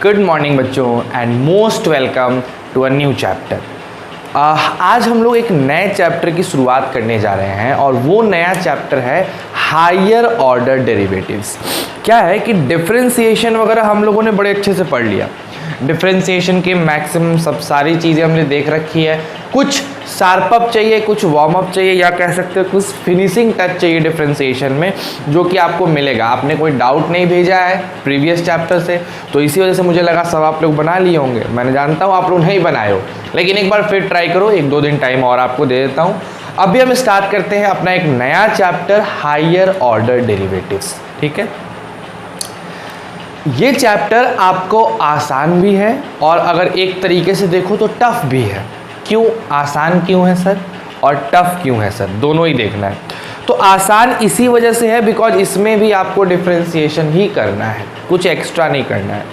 Good morning बच्चों and most welcome to a new chapter. आज हम लोग एक नए चैप्टर की शुरुआत करने जा रहे हैं और वो नया चैप्टर है हायर ऑर्डर डेरिवेटिव्स। क्या है कि डिफरेंशिएशन वगैरह हम लोगों ने बड़े अच्छे से पढ़ लिया। डिफरेंशिएशन के मैक्सिमम सब सारी चीज़ें हमने देख रखी है। कुछ शार्प अप चाहिए, कुछ वार्म अप चाहिए, या कह सकते हैं कुछ फिनिशिंग टच चाहिए डिफरेंशिएशन में, जो कि आपको मिलेगा। आपने कोई डाउट नहीं भेजा है प्रीवियस चैप्टर से, तो इसी वजह से मुझे लगा सब आप लोग बना लिए होंगे। मैंने जानता हूँ आप लोग नहीं बनाए हो, लेकिन एक बार फिर ट्राई करो। 1-2 दिन टाइम और आपको दे देता हूँ। अभी हम स्टार्ट करते हैं अपना एक नया चैप्टर हायर ऑर्डर डेरिवेटिव्स। ठीक है, ये चैप्टर आपको आसान भी है और अगर एक तरीके से देखो तो टफ भी है। क्यों आसान क्यों है सर और टफ क्यों है सर, दोनों ही देखना है। तो आसान इसी वजह से है बिकॉज इसमें भी आपको डिफरेंशिएशन ही करना है, कुछ एक्स्ट्रा नहीं करना है।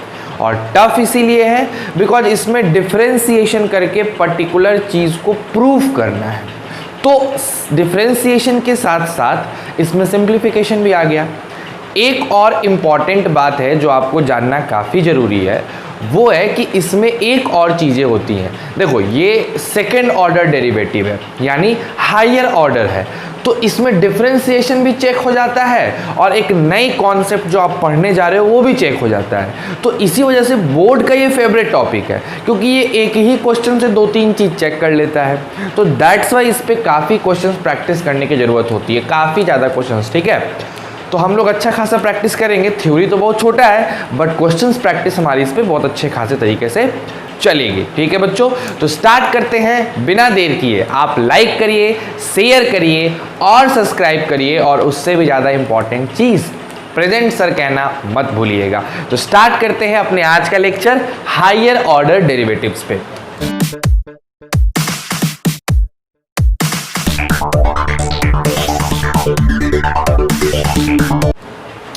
और टफ इसीलिए है बिकॉज इसमें डिफरेंशिएशन करके पर्टिकुलर चीज़ को प्रूव करना है। तो डिफरेंशिएशन के साथ साथ इसमें सिंप्लीफिकेशन भी आ गया। एक और इम्पॉर्टेंट बात है जो आपको जानना काफ़ी ज़रूरी है, वो है कि इसमें एक और चीज़ें होती हैं। देखो, ये सेकेंड ऑर्डर डेरिवेटिव है, यानी हायर ऑर्डर है, तो इसमें डिफरेंशिएशन भी चेक हो जाता है और एक नई कॉन्सेप्ट जो आप पढ़ने जा रहे हो वो भी चेक हो जाता है। तो इसी वजह से बोर्ड का ये फेवरेट टॉपिक है, क्योंकि ये एक ही क्वेश्चन से 2-3 चीज़ चेक कर लेता है। तो दैट्स वाई इस पर काफ़ी क्वेश्चन प्रैक्टिस करने की ज़रूरत होती है, काफ़ी ज़्यादा क्वेश्चन। ठीक है, तो हम लोग अच्छा खासा प्रैक्टिस करेंगे। थ्योरी तो बहुत छोटा है, बट क्वेश्चंस प्रैक्टिस हमारी इस पे बहुत अच्छे खासे तरीके से चलेगी। ठीक है बच्चों, तो स्टार्ट करते हैं बिना देर किए। आप लाइक करिए, शेयर करिए और सब्सक्राइब करिए, और उससे भी ज़्यादा इंपॉर्टेंट चीज़ प्रेजेंट सर कहना मत भूलिएगा। तो स्टार्ट करते हैं अपने आज का लेक्चर हायर ऑर्डर डेरिवेटिव्स पे।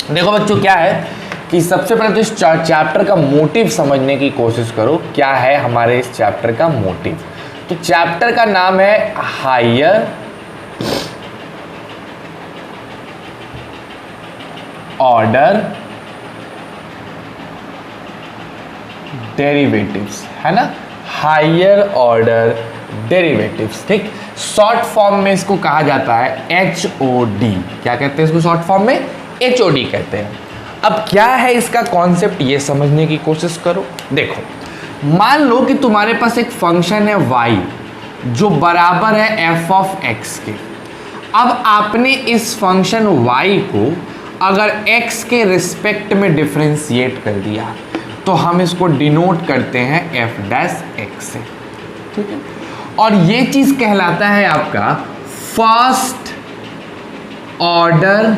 देखो बच्चों, क्या है कि सबसे पहले तो इस चैप्टर का मोटिव समझने की कोशिश करो। क्या है हमारे इस चैप्टर का मोटिव? तो चैप्टर का नाम है हायर ऑर्डर डेरिवेटिव्स, है ना, हायर ऑर्डर डेरिवेटिव्स। ठीक, शॉर्ट फॉर्म में इसको कहा जाता है HOD। क्या कहते हैं इसको शॉर्ट फॉर्म में? HOD कहते हैं। अब क्या है इसका कॉन्सेप्ट, ये समझने की कोशिश करो। देखो, मान लो कि तुम्हारे पास एक फंक्शन है y जो बराबर है f ऑफ x के। अब आपने इस फंक्शन y को अगर x के रिस्पेक्ट में डिफरेंशिएट कर दिया तो हम इसको डिनोट करते हैं f डैश x से। ठीक है, और ये चीज कहलाता है आपका फर्स्ट ऑर्डर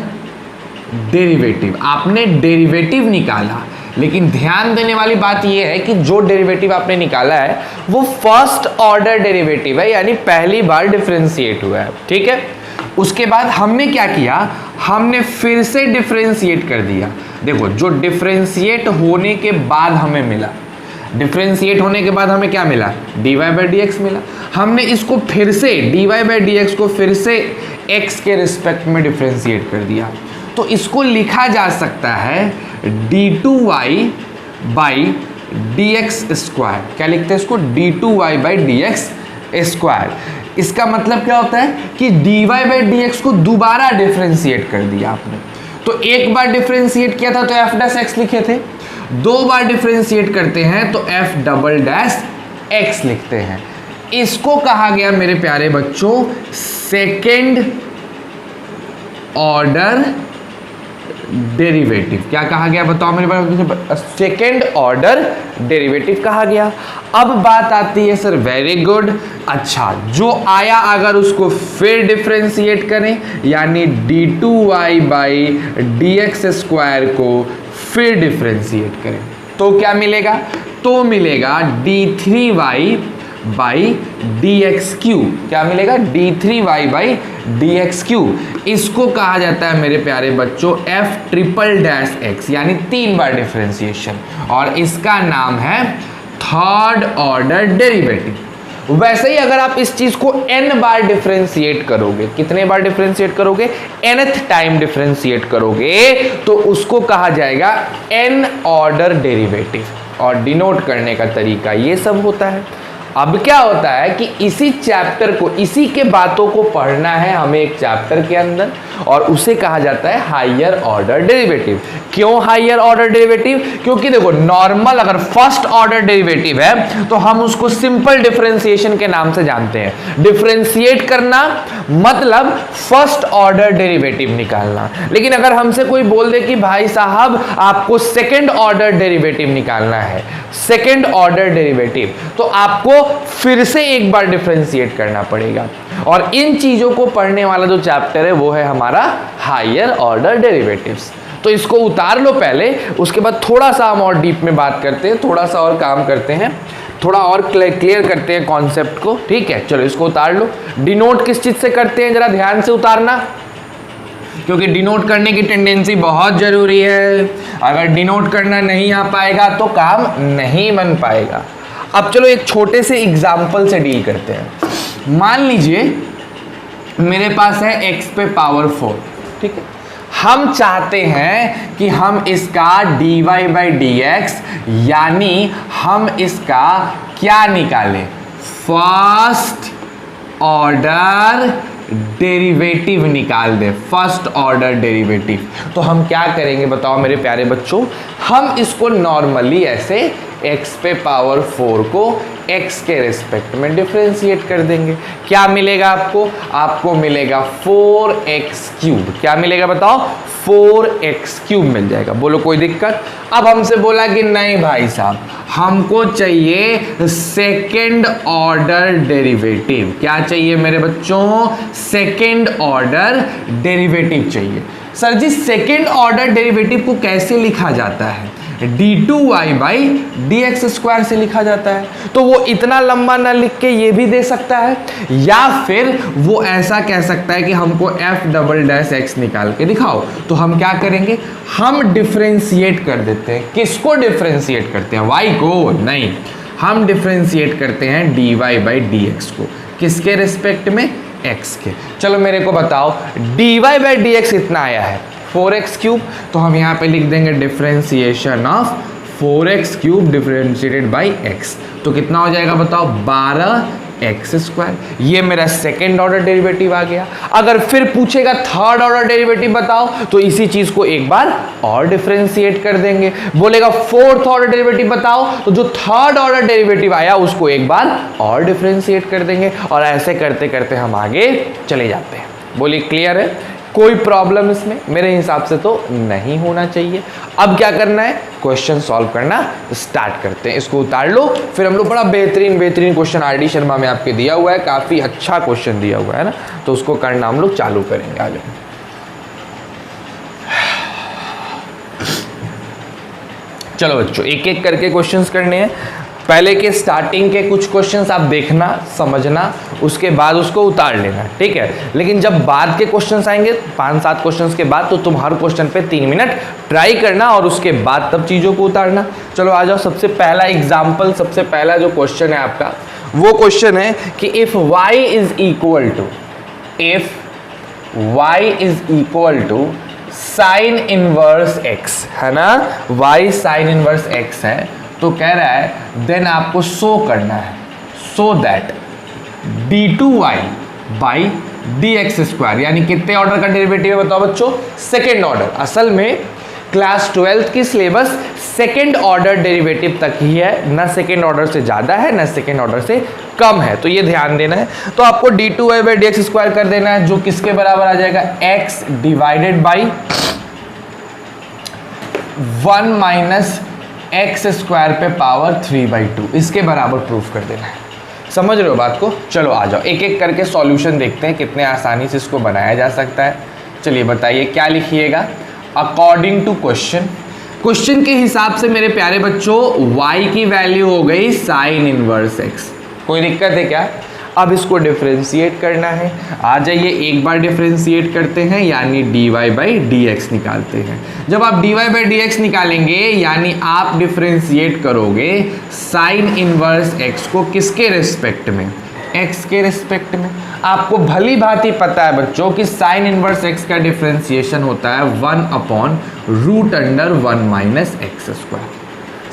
डेरिवेटिव। आपने डेरिवेटिव निकाला, लेकिन ध्यान देने वाली बात यह है कि जो डेरिवेटिव आपने निकाला है वो फर्स्ट ऑर्डर डेरिवेटिव है, यानी पहली बार डिफरेंशिएट हुआ है। ठीक है, उसके बाद हमने क्या किया, हमने फिर से डिफरेंशिएट कर दिया। देखो, जो डिफरेंशिएट होने के बाद हमें मिला, डिफरेंशिएट होने के बाद हमें क्या मिला, dy बाई डी एक्स मिला। हमने इसको फिर से dy बाई डी एक्स को फिर से x के रिस्पेक्ट में डिफरेंशिएट कर दिया। तो इसको लिखा जा सकता है d2y by d x square. क्या लिखते हैं इसको? d2y by d x square. इसका मतलब क्या होता है कि dy बाई डी एक्स को दोबारा डिफरेंशिएट कर दिया आपने। तो एक बार डिफरेंशिएट किया था तो f डैश x लिखे थे, 2 बार डिफरेंशिएट करते हैं तो f डबल डैश x लिखते हैं। इसको कहा गया मेरे प्यारे बच्चों सेकेंड ऑर्डर डेरिवेटिव। क्या कहा गया बताओ मेरे पास? सेकेंड ऑर्डर डेरिवेटिव कहा गया। अब बात आती है सर, वेरी गुड, अच्छा जो आया अगर उसको फिर डिफरेंशिएट करें, यानी d2y by d x square को फिर डिफरेंशिएट करें तो क्या मिलेगा? तो मिलेगा d3y by d x cube. क्या मिलेगा? d3y by d x cube. इसको कहा जाता है मेरे प्यारे बच्चों f ट्रिपल डैश x, यानी 3 बार डिफरेंशिएशन, और इसका नाम है थर्ड ऑर्डर डेरिवेटिव। वैसे ही अगर आप इस चीज को n बार डिफरेंशिएट करोगे, कितने बार डिफरेंशिएट करोगे, nth टाइम डिफरेंशिएट करोगे, तो उसको कहा जाएगा n ऑर्डर डेरिवेटिव। और डिनोट करने का तरीका ये सब होता है। अब क्या होता है कि इसी चैप्टर को, इसी के बातों को पढ़ना है हमें एक चैप्टर के अंदर, और उसे कहा जाता है हायर ऑर्डर डेरिवेटिव। क्यों हायर ऑर्डर डेरिवेटिव? क्योंकि देखो नॉर्मल अगर फर्स्ट ऑर्डर डेरिवेटिव है तो हम उसको सिंपल डिफरेंशिएशन के नाम से जानते हैं। डिफरेंशिएट करना मतलब फर्स्ट ऑर्डर डेरिवेटिव निकालना। लेकिन अगर हमसे कोई बोल दे कि भाई साहब आपको सेकेंड ऑर्डर डेरिवेटिव निकालना है, सेकेंड ऑर्डर डेरिवेटिव, तो आपको फिर से एक बार डिफरेंशिएट करना पड़ेगा। और इन चीजों को पढ़ने वाला जो चैप्टर है वो है हमारा हायर ऑर्डर डेरिवेटिव्स। तो इसको उतार लो पहले, उसके बाद थोड़ा सा हम और डीप में बात करते हैं, थोड़ा सा और काम करते हैं, थोड़ा और क्लियर करते हैं कॉन्सेप्ट को। ठीक है, चलो इसको उतार लो। डिनोट किस चीज से करते हैं, जरा ध्यान से उतारना, क्योंकि डिनोट करने की टेंडेंसी बहुत जरूरी है। अगर डिनोट करना नहीं आ पाएगा तो काम नहीं बन पाएगा। अब चलो एक छोटे से एग्जाम्पल से डील करते हैं। मान लीजिए मेरे पास है x पे पावर 4, ठीक है। हम चाहते हैं कि हम इसका dy बाई डी एक्स, यानी हम इसका क्या निकालें, फर्स्ट ऑर्डर डेरिवेटिव निकाल दे, फर्स्ट ऑर्डर डेरिवेटिव। तो हम क्या करेंगे बताओ मेरे प्यारे बच्चों, हम इसको नॉर्मली ऐसे x पे पावर 4 को x के रिस्पेक्ट में डिफरेंशिएट कर देंगे। क्या मिलेगा आपको? आपको मिलेगा 4x क्यूब। क्या मिलेगा बताओ? 4x क्यूब मिल जाएगा। बोलो कोई दिक्कत? अब हमसे बोला कि नहीं भाई साहब, हमको चाहिए सेकेंड ऑर्डर डेरिवेटिव। क्या चाहिए मेरे बच्चों? सेकेंड ऑर्डर डेरिवेटिव चाहिए। सर जी सेकेंड ऑर्डर डेरिवेटिव को कैसे लिखा जाता है? d2y by d x square से लिखा जाता है। तो वो इतना लंबा ना लिख के ये भी दे सकता है, या फिर वो ऐसा कह सकता है कि हमको f डबल डैश x निकाल के दिखाओ। तो हम क्या करेंगे, हम डिफरेंशिएट कर देते हैं। किसको डिफरेंशिएट करते हैं? y को नहीं, हम डिफरेंशिएट करते हैं dy बाई डी एक्स को। किसके रिस्पेक्ट में? x के। चलो मेरे को बताओ dy बाई डी एक्स इतना आया है 4x क्यूब, तो हम यहाँ पे लिख देंगे differentiation of 4x cube differentiated by x। तो कितना हो जाएगा बताओ? 12x square. ये मेरा सेकेंड ऑर्डर डेरिवेटिव आ गया। अगर फिर पूछेगा थर्ड ऑर्डर डेरिवेटिव बताओ, तो इसी चीज को एक बार और डिफरेंशिएट कर देंगे। बोलेगा फोर्थ ऑर्डर डेरिवेटिव बताओ, तो जो थर्ड ऑर्डर डेरिवेटिव आया उसको एक बार और डिफरेंशिएट कर देंगे। और ऐसे करते करते हम आगे चले जाते हैं। बोलिए क्लियर है? कोई प्रॉब्लम इसमें मेरे हिसाब से तो नहीं होना चाहिए। अब क्या करना है, क्वेश्चन सॉल्व करना स्टार्ट करते हैं। इसको उतार लो, फिर हम लोग बड़ा बेहतरीन क्वेश्चन आर डी शर्मा में आपके दिया हुआ है, काफी अच्छा क्वेश्चन दिया हुआ है ना, तो उसको करना हम लोग चालू करेंगे आगे। चलो बच्चों एक एक करके क्वेश्चंस करने हैं। पहले के स्टार्टिंग के कुछ क्वेश्चंस आप देखना समझना, उसके बाद उसको उतार लेना, ठीक है। लेकिन जब बाद के क्वेश्चंस आएंगे 5-7 क्वेश्चंस के बाद, तो तुम हर क्वेश्चन पे 3 मिनट ट्राई करना और उसके बाद तब चीज़ों को उतारना। चलो आ जाओ, सबसे पहला एग्जाम्पल, सबसे पहला जो क्वेश्चन है आपका वो क्वेश्चन है कि if y is equal to sine inverse x, है ना, y साइन इनवर्स x है, तो कह रहा है देन आपको शो करना है, so that d2y by d x square, यानी कितने ऑर्डर का डेरिवेटिव है बताओ बच्चों? Second order. असल में क्लास 12th की सिलेबस सेकेंड ऑर्डर डेरिवेटिव तक ही है, ना सेकेंड ऑर्डर से ज़्यादा है ना सेकेंड ऑर्डर से कम है, तो ये ध्यान देना है। तो आपको d2y by d x square कर देना है, जो किसके बराबर आ जाएगा? x divided by 1 minus x square पे पावर 3/2, इसके बराबर प्रूफ कर देना है। समझ रहे हो बात को? चलो आ जाओ, एक एक करके सॉल्यूशन देखते हैं कितने आसानी से इसको बनाया जा सकता है। चलिए बताइए क्या लिखिएगा अकॉर्डिंग टू क्वेश्चन के हिसाब से मेरे प्यारे बच्चों y की वैल्यू हो गई साइन इनवर्स x। कोई दिक्कत है क्या? अब इसको डिफरेंशिएट करना है। आ जाइए एक बार डिफरेंशिएट करते हैं, यानी dy बाई डी एक्स निकालते हैं। जब आप dy बाई डी एक्स निकालेंगे यानी आप डिफरेंशिएट करोगे साइन इनवर्स x को किसके रिस्पेक्ट में, x के रिस्पेक्ट में। आपको भली भांति पता है बच्चों कि साइन इनवर्स x का डिफरेंशिएशन होता है 1/√1 माइनस एक्स स्क्वायर।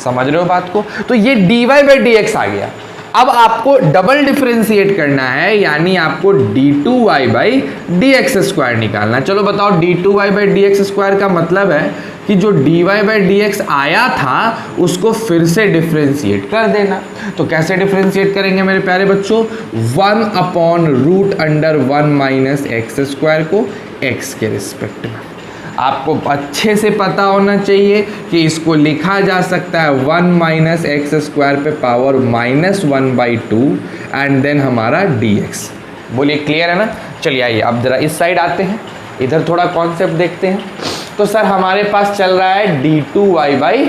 समझ रहे हो बात को? तो ये dy बाई डी एक्स आ गया। अब आपको डबल डिफरेंशिएट करना है, यानी आपको d2y by d x square निकालना। चलो बताओ, d2y by d x square का मतलब है कि जो dy बाई डी एक्स आया था उसको फिर से डिफरेंशिएट कर देना। तो कैसे डिफरेंशिएट करेंगे मेरे प्यारे बच्चों? 1/√1 माइनस एक्स स्क्वायर को x के रिस्पेक्ट में। आपको अच्छे से पता होना चाहिए कि इसको लिखा जा सकता है 1 माइनस एक्स स्क्वायर पे पावर -1/2 एंड देन हमारा dx। बोलिए क्लियर है ना? चलिए आइए अब जरा इस साइड आते हैं, इधर थोड़ा कॉन्सेप्ट देखते हैं। तो सर हमारे पास चल रहा है d2y by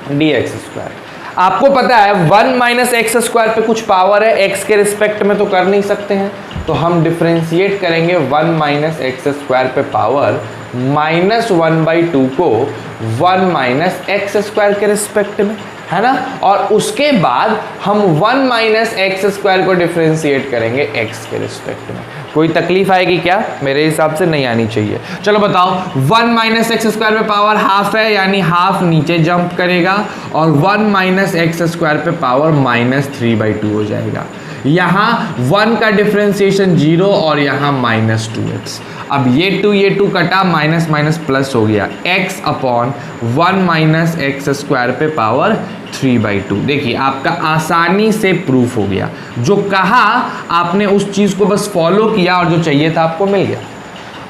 d x square. आपको पता है 1 माइनस एक्स स्क्वायर पे कुछ पावर है, x के रिस्पेक्ट में तो कर नहीं सकते हैं, तो हम डिफरेंशिएट करेंगे 1 माइनस एक्स स्क्वायर पे पावर -1/2 को 1 माइनस एक्स स्क्वायर के रिस्पेक्ट में, है ना। और उसके बाद हम 1 माइनस एक्स स्क्वायर को डिफरेंशिएट करेंगे x के रिस्पेक्ट में। कोई तकलीफ आएगी क्या? मेरे हिसाब से नहीं आनी चाहिए। चलो बताओ, 1 माइनस एक्स स्क्वायर पे पावर हाफ है, यानी हाफ नीचे जंप करेगा, और 1 माइनस एक्स स्क्वायर पे पावर -3/2 हो जाएगा। यहाँ 1 का डिफरेंशिएशन 0 और यहाँ -2x। अब ये 2 कटा, माइनस माइनस प्लस हो गया, x upon 1 minus x square पे पावर 3/2। देखिए आपका आसानी से प्रूफ हो गया। जो कहा आपने उस चीज़ को बस फॉलो किया और जो चाहिए था आपको मिल गया।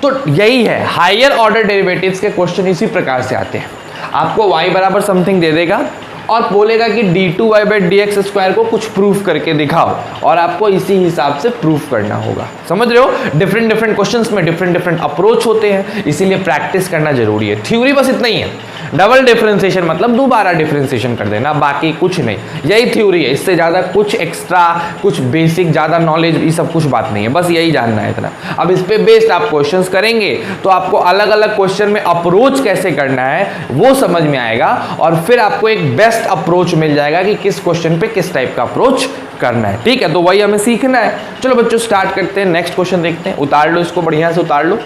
तो यही है, हायर ऑर्डर डेरिवेटिव्स के क्वेश्चन इसी प्रकार से आते हैं। आपको y बराबर समथिंग दे देगा और बोलेगा कि d2y by d x square को कुछ प्रूफ करके दिखाओ, और आपको इसी हिसाब से प्रूफ करना होगा। समझ रहे हो? डिफरेंट क्वेश्चंस में डिफरेंट अप्रोच होते हैं, इसीलिए प्रैक्टिस करना जरूरी है। थ्योरी बस इतना ही है, डबल डिफरेंशिएशन मतलब दोबारा डिफरेंशिएशन कर देना, बाकी कुछ नहीं। यही थ्योरी है, इससे ज़्यादा कुछ एक्स्ट्रा, कुछ बेसिक ज़्यादा नॉलेज, ये सब कुछ बात नहीं है, बस यही जानना है इतना। अब इस पे बेस्ड आप क्वेश्चंस करेंगे तो आपको अलग अलग क्वेश्चन में अप्रोच कैसे करना है वो समझ में आएगा, और फिर आपको एक बेस्ट अप्रोच मिल जाएगा कि किस क्वेश्चन पे किस टाइप का अप्रोच करना है। ठीक है, तो वही हमें सीखना है। चलो बच्चों स्टार्ट करते हैं, नेक्स्ट क्वेश्चन देखते हैं। उतार लो इसको, बढ़िया से उतार लो,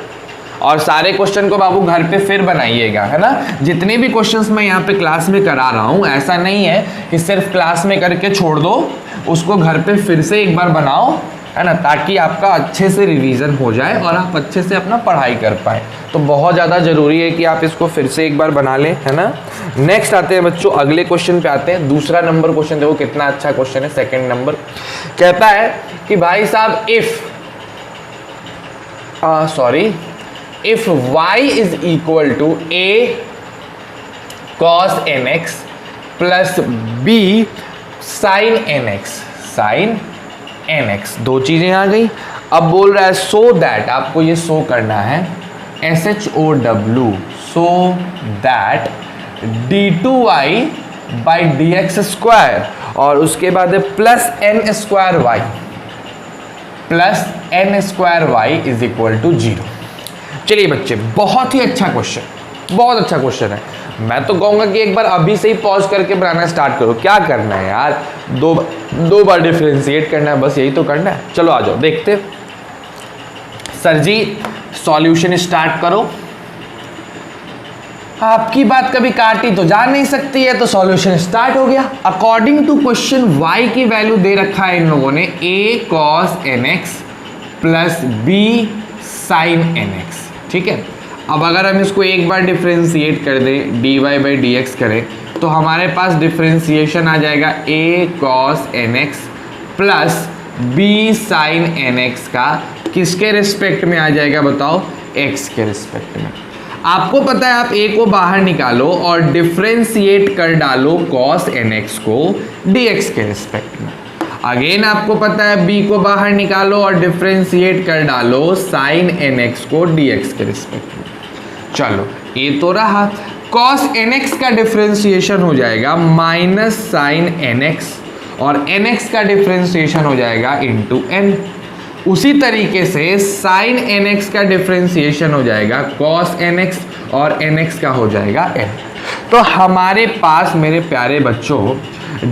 और सारे क्वेश्चन को बाबू घर पे फिर बनाइएगा, है ना। जितने भी क्वेश्चंस मैं यहाँ पे क्लास में करा रहा हूँ, ऐसा नहीं है कि सिर्फ क्लास में करके छोड़ दो, उसको घर पे फिर से एक बार बनाओ, है ना, ताकि आपका अच्छे से रिवीजन हो जाए और आप अच्छे से अपना पढ़ाई कर पाए। तो बहुत ज़्यादा ज़रूरी है कि आप इसको फिर से एक बार बना लें, है ना। नेक्स्ट आते हैं बच्चों, अगले क्वेश्चन पे आते हैं। दूसरा नंबर क्वेश्चन देखो कितना अच्छा क्वेश्चन है। सेकंड नंबर कहता है कि भाई साहब if y is equal to a cos nx plus b sin nx, दो चीजें आ गई। अब बोल रहा है सो दैट, आपको ये शो करना है, SHOW, so that d2y by d x square, और उसके बाद है plus n square y is equal to 0। चलिए बच्चे, बहुत ही अच्छा क्वेश्चन, बहुत अच्छा क्वेश्चन है। मैं तो कहूँगा कि एक बार अभी से ही पॉज करके बनाना स्टार्ट करो। क्या करना है यार, दो बार डिफरेंशिएट करना है, बस यही तो करना है। चलो आ जाओ देखते। सर जी सॉल्यूशन स्टार्ट करो। आपकी बात कभी काटी तो जा नहीं सकती है, तो सॉल्यूशन स्टार्ट हो गया। अकॉर्डिंग टू क्वेश्चन y की वैल्यू दे रखा है इन लोगों ने a cos nx plus b sin nx। ठीक है, अब अगर हम इसको एक बार डिफरेंशिएट कर दें, dy बाई डी एक्स करें, तो हमारे पास डिफरेंशिएशन आ जाएगा a cos nx plus b sin nx का किसके रिस्पेक्ट में आ जाएगा बताओ? x के रिस्पेक्ट में। आपको पता है आप a को बाहर निकालो और डिफरेंशिएट कर डालो cos nx को dx के रिस्पेक्ट में। अगेन आपको पता है b को बाहर निकालो और डिफरेंशिएट कर डालो sin nx को dx के रिस्पेक्ट में। चलो ये तो रहा, cos nx का डिफरेंशिएशन हो जाएगा माइनस sin nx, और nx का डिफरेंशिएशन हो जाएगा इंटू n। उसी तरीके से sin nx का डिफरेंशिएशन हो जाएगा cos nx और nx का हो जाएगा n। तो हमारे पास मेरे प्यारे बच्चों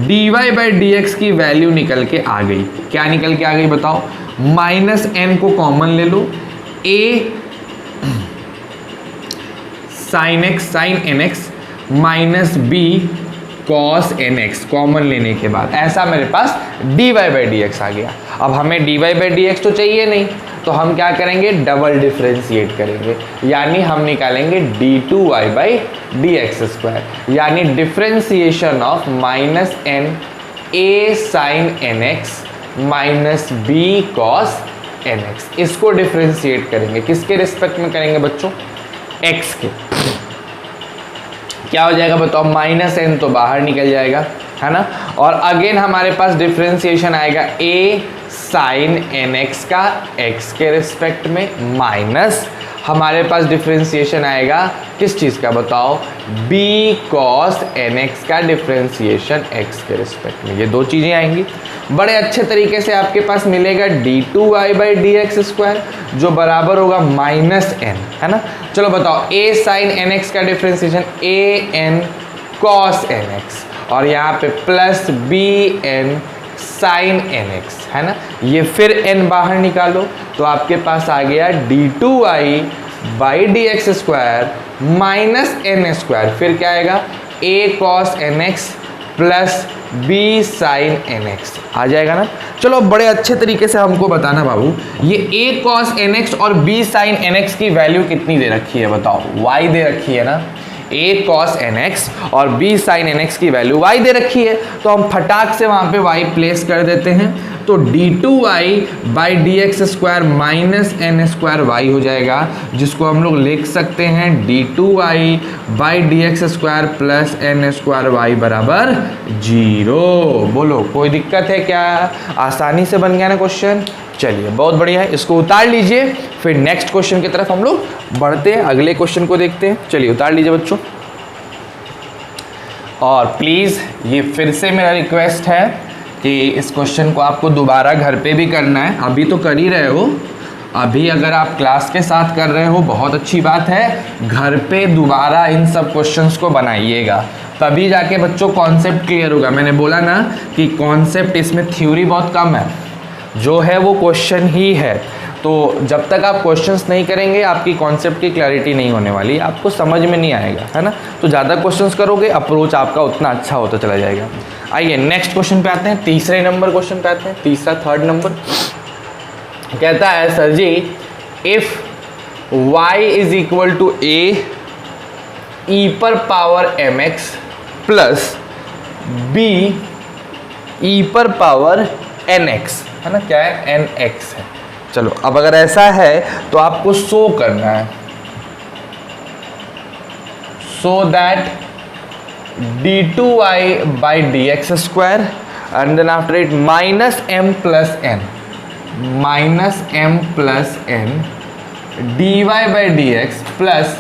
dy बाई डी एक्स की वैल्यू निकल के आ गई। क्या निकल के आ गई बताओ? माइनस n को कॉमन ले लो, a sin x sin nx minus b cos nx common लेने के बाद ऐसा मेरे पास dy बाई डी एक्स आ गया। अब हमें dy बाई डी एक्स तो चाहिए नहीं, तो हम क्या करेंगे? डबल डिफरेंशिएट करेंगे, यानी हम निकालेंगे d2y by d x square, यानी differentiation of minus n a sin nx minus b cos nx। इसको डिफरेंशिएट करेंगे, किसके रिस्पेक्ट में करेंगे बच्चों? x के। क्या हो जाएगा बताओ? माइनस n तो बाहर निकल जाएगा, है ना। और अगेन हमारे पास डिफरेंशिएशन आएगा a sin nx का x के रिस्पेक्ट में, माइनस हमारे पास डिफरेंशिएशन आएगा किस चीज़ का बताओ? b cos nx का डिफरेंशिएशन x के रिस्पेक्ट में। ये दो चीज़ें आएंगी। बड़े अच्छे तरीके से आपके पास मिलेगा d2y by d x square जो बराबर होगा माइनस n, है ना। चलो बताओ, a sin nx का differentiation a n cos nx और यहाँ पे plus b n sin nx, है ना। ये फिर n बाहर निकालो तो आपके पास आ गया d2y by d x square minus n square, फिर क्या आएगा? a cos nx plus b sin nx आ जाएगा ना। चलो बड़े अच्छे तरीके से हमको बताना बाबू, ये a cos nx और b sin nx की वैल्यू कितनी दे रखी है बताओ? y दे रखी है ना। a cos nx और b sin nx की वैल्यू y दे रखी है, तो हम फटाक से वहाँ पे y प्लेस कर देते हैं। तो d2y by d x square minus n square y हो जाएगा, जिसको हम लोग लिख सकते हैं d2y by d x square plus n square y बराबर 0। बोलो कोई दिक्कत है क्या? आसानी से बन गया ना क्वेश्चन। चलिए बहुत बढ़िया है, इसको उतार लीजिए, फिर नेक्स्ट क्वेश्चन की तरफ हम लोग बढ़ते हैं, अगले क्वेश्चन को देखते हैं। चलिए उतार लीजिए बच्चों। और प्लीज़ ये फिर से मेरा रिक्वेस्ट है कि इस क्वेश्चन को आपको दोबारा घर पे भी करना है। अभी तो कर ही रहे हो, अभी अगर आप क्लास के साथ कर रहे हो बहुत अच्छी बात है, घर पे दोबारा इन सब क्वेश्चंस को बनाइएगा, तभी जाके बच्चों कॉन्सेप्ट क्लियर होगा। मैंने बोला ना कि कॉन्सेप्ट इसमें थ्योरी बहुत कम है, जो है वो क्वेश्चन ही है। तो जब तक आप क्वेश्चंस नहीं करेंगे आपकी कॉन्सेप्ट की क्लैरिटी नहीं होने वाली, आपको समझ में नहीं आएगा, है ना। तो ज़्यादा क्वेश्चंस करोगे अप्रोच आपका उतना अच्छा होता चला जाएगा। आइए नेक्स्ट क्वेश्चन पे आते हैं, तीसरे नंबर क्वेश्चन पे आते हैं, तीसरा थर्ड नंबर। कहता है sir ji, if y is equal to a e पर power mx plus b e पर पावर nx, है ना। क्या है? nx है। चलो अब अगर ऐसा है तो आपको शो करना है, so that d2y by d x square and then after it minus m plus n dy by d x plus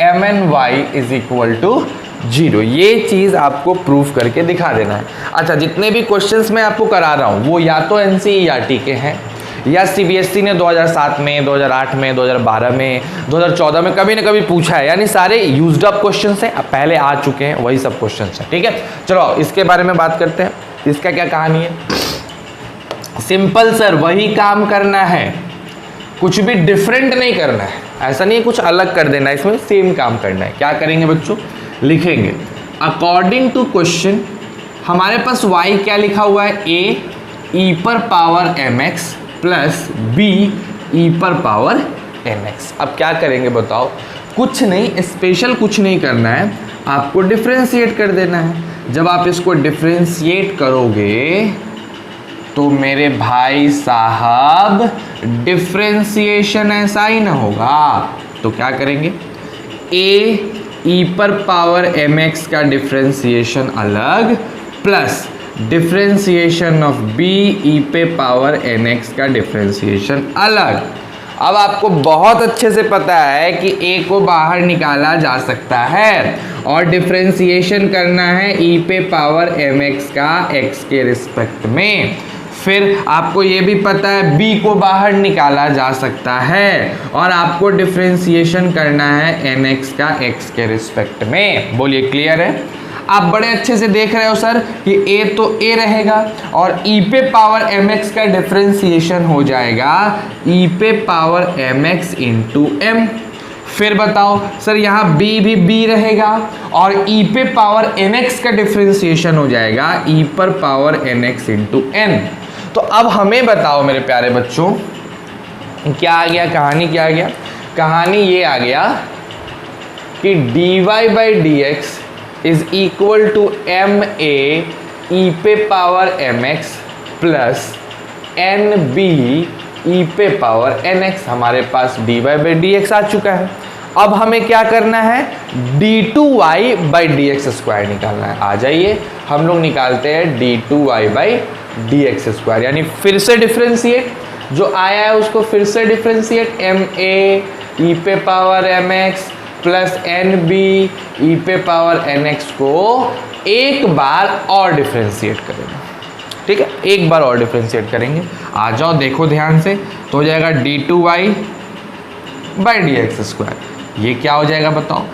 mny is equal to 0। ये चीज़ आपको प्रूफ करके दिखा देना है। अच्छा, जितने भी क्वेश्चंस मैं आपको करा रहा हूँ वो या तो NCERT के हैं या CBSE ने 2007 में, 2008 में, 2012 में, 2014 में कभी ना कभी पूछा है, यानी सारे यूज्ड अप क्वेश्चंस हैं, पहले आ चुके हैं, वही सब क्वेश्चंस हैं। ठीक है, चलो इसके बारे में बात करते हैं। इसका क्या कहानी है? सिंपल सर, वही काम करना है, कुछ भी डिफरेंट नहीं करना है, ऐसा नहीं है कुछ अलग कर देना है, इसमें सेम काम करना है। क्या करेंगे बच्चों? लिखेंगे अकॉर्डिंग टू क्वेश्चन, हमारे पास y क्या लिखा हुआ है? a e पर power mx plus b e पर पावर nx। अब क्या करेंगे बताओ? कुछ नहीं, स्पेशल कुछ नहीं करना है, आपको डिफरेंशिएट कर देना है। जब आप इसको डिफरेंशिएट करोगे तो मेरे भाई साहब डिफरेंशिएशन ऐसा ही ना होगा। तो क्या करेंगे? a e पर पावर mx का डिफरेंशिएशन अलग plus differentiation of b e पे पावर nx का डिफरेंशिएशन अलग। अब आपको बहुत अच्छे से पता है कि a को बाहर निकाला जा सकता है और डिफरेंशिएशन करना है e पे पावर mx का x के रिस्पेक्ट में। फिर आपको ये भी पता है b को बाहर निकाला जा सकता है और आपको डिफरेंशिएशन करना है nx का x के रिस्पेक्ट में। बोलिए क्लियर है? आप बड़े अच्छे से देख रहे हो सर कि a तो a रहेगा और e पे पावर mx का डिफरेंशिएशन हो जाएगा e पे पावर mx इंटू m। फिर बताओ सर यहाँ b भी b रहेगा और e पे पावर nx का डिफरेंशिएशन हो जाएगा e पर पावर nx इंटू n। तो अब हमें बताओ मेरे प्यारे बच्चों, क्या आ गया? कहानी क्या आ गया? कहानी ये आ गया कि dy by d x is equal to m a e पे power m x plus n b e पे पावर एन एक्स। हमारे पास dy बाई डी एक्स आ चुका है। अब हमें क्या करना है? d2y by d x square निकालना है। आ जाइए, हम लोग निकालते हैं d2y by d x square, यानी फिर से डिफ्रेंशिएट, जो आया है उसको फिर से डिफ्रेंशिएट, एम ए ई पे power m x plus n b e पे पावर एन एक्स को एक बार और डिफ्रेंशिएट करेंगे। ठीक है, एक बार और डिफ्रेंशिएट करेंगे। आ जाओ देखो ध्यान से, तो हो जाएगा d2y by d x square. ये क्या हो जाएगा बताओ?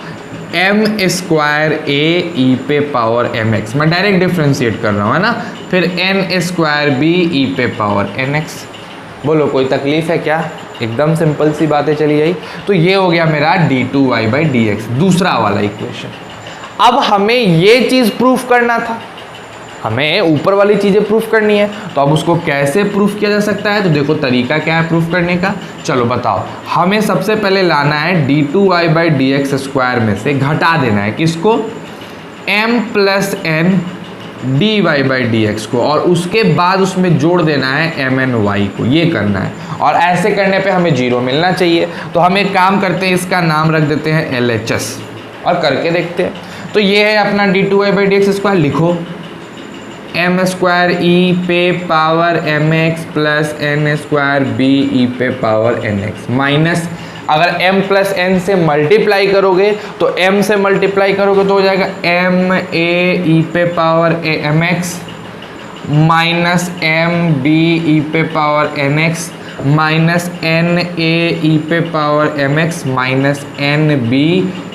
एम स्क्वायर ए ई पे पावर एम एक्स, मैं डायरेक्ट डिफ्रेंशिएट कर रहा हूँ है ना। फिर एन स्क्वायर बी ई पे पावर एन एक्स। बोलो कोई तकलीफ है क्या? एकदम सिंपल सी बातें चली गई। तो ये हो गया मेरा d2y बाई डी एक्स, दूसरा वाला इक्वेशन। अब हमें ये चीज़ प्रूफ करना था, हमें ऊपर वाली चीज़ें प्रूफ करनी है। तो अब उसको कैसे प्रूफ किया जा सकता है? तो देखो तरीका क्या है प्रूफ करने का। चलो बताओ, हमें सबसे पहले लाना है d2y by d x square में से घटा देना है किसको? m plus n d y by d x को, और उसके बाद उसमें जोड़ देना है एम एन वाई को। ये करना है और ऐसे करने पे हमें 0 मिलना चाहिए। तो हम एक काम करते हैं, इसका नाम रख देते हैं LHS और करके देखते हैं। तो ये है अपना d2y by d x square. लिखो एम स्क्वायर ई पे power m x plus n square b e पे पावर एन एक्स माइनस, अगर m प्लस n से मल्टीप्लाई करोगे तो m से मल्टीप्लाई करोगे तो हो जाएगा m a ई पे power m x minus m b e पे power n x minus n a e पे power m x minus n b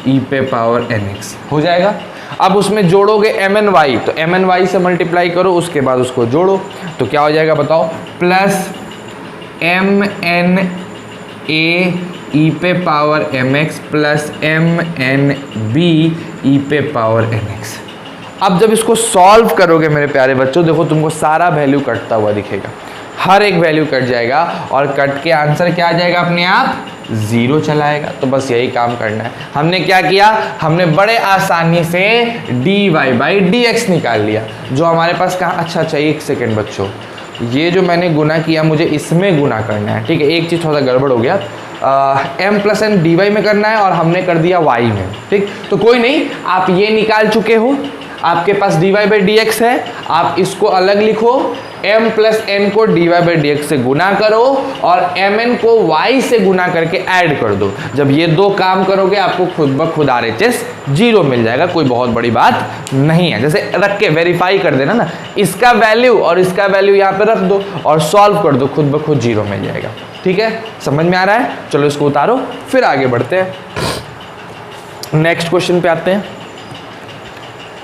e पे पावर एन एक्स हो जाएगा। अब उसमें जोड़ोगे एम एन वाई, तो एम एन वाई से मल्टीप्लाई करो, उसके बाद उसको जोड़ो तो क्या हो जाएगा बताओ? Plus m n a e पे power m x plus m n b e पे पावर एन एक्स। अब जब इसको सॉल्व करोगे मेरे प्यारे बच्चों, देखो तुमको सारा वैल्यू कटता हुआ दिखेगा, हर एक वैल्यू कट जाएगा और कट के आंसर क्या आ जाएगा? अपने आप 0 चला आएगा। तो बस यही काम करना है। हमने क्या किया? हमने बड़े आसानी से dy बाई डी एक्स निकाल लिया, जो हमारे पास कहाँ? अच्छा एक सेकेंड बच्चों, ये जो मैंने गुना किया मुझे इसमें गुना करना है। ठीक है, एक चीज़ थोड़ा गड़बड़ हो गया, m plus n d y में करना है और हमने कर दिया y में। ठीक, तो कोई नहीं, आप ये निकाल चुके हो, आपके पास dy बाई डी एक्स है, आप इसको अलग लिखो, m प्लस एन को dy बाई डी एक्स से गुना करो और mn को y से गुना करके ऐड कर दो। जब ये दो काम करोगे आपको खुद ब खुद RHS 0 मिल जाएगा, कोई बहुत बड़ी बात नहीं है। जैसे रख के वेरीफाई कर देना ना, इसका वैल्यू और इसका वैल्यू यहाँ पे रख दो और सॉल्व कर दो, खुद ब खुद 0 मिल जाएगा। ठीक है, समझ में आ रहा है? चलो इसको उतारो, फिर आगे बढ़ते हैं। नेक्स्ट क्वेश्चन पे आते हैं।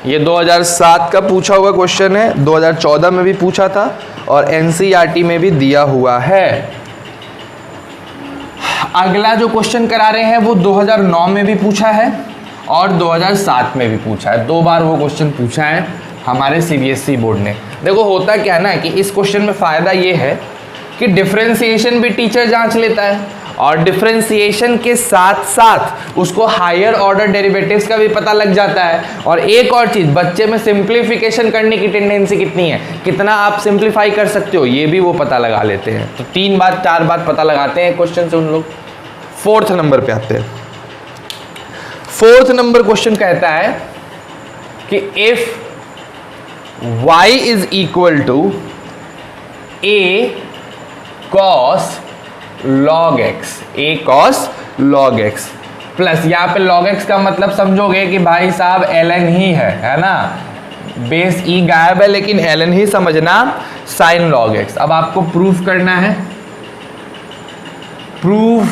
ये 2007 का पूछा हुआ क्वेश्चन है, 2014 में भी पूछा था और NCERT में भी दिया हुआ है। अगला जो क्वेश्चन करा रहे हैं वो 2009 में भी पूछा है और 2007 में भी पूछा है। 2 बार वो क्वेश्चन पूछा है हमारे CBSE बोर्ड ने। देखो होता क्या है ना कि इस क्वेश्चन में फ़ायदा ये है कि डिफरेंशिएशन भी टीचर जांच लेता है और डिफरेंशिएशन के साथ साथ उसको हायर ऑर्डर डेरिवेटिव्स का भी पता लग जाता है। और एक और चीज़, बच्चे में सिंप्लीफिकेशन करने की टेंडेंसी कितनी है, कितना आप सिंप्लीफाई कर सकते हो, ये भी वो पता लगा लेते हैं। तो 3 बात 4 बात पता लगाते हैं क्वेश्चन से उन लोग। 4th नंबर पे आते हैं। 4th नंबर क्वेश्चन कहता है कि if y is equal to a cos log x, a cos log x plus यहाँ पे log x का मतलब समझोगे कि भाई साहब ln ही है ना, बेस ई गायब है लेकिन ln ही समझना, sin log x। अब आपको प्रूफ करना है, प्रूफ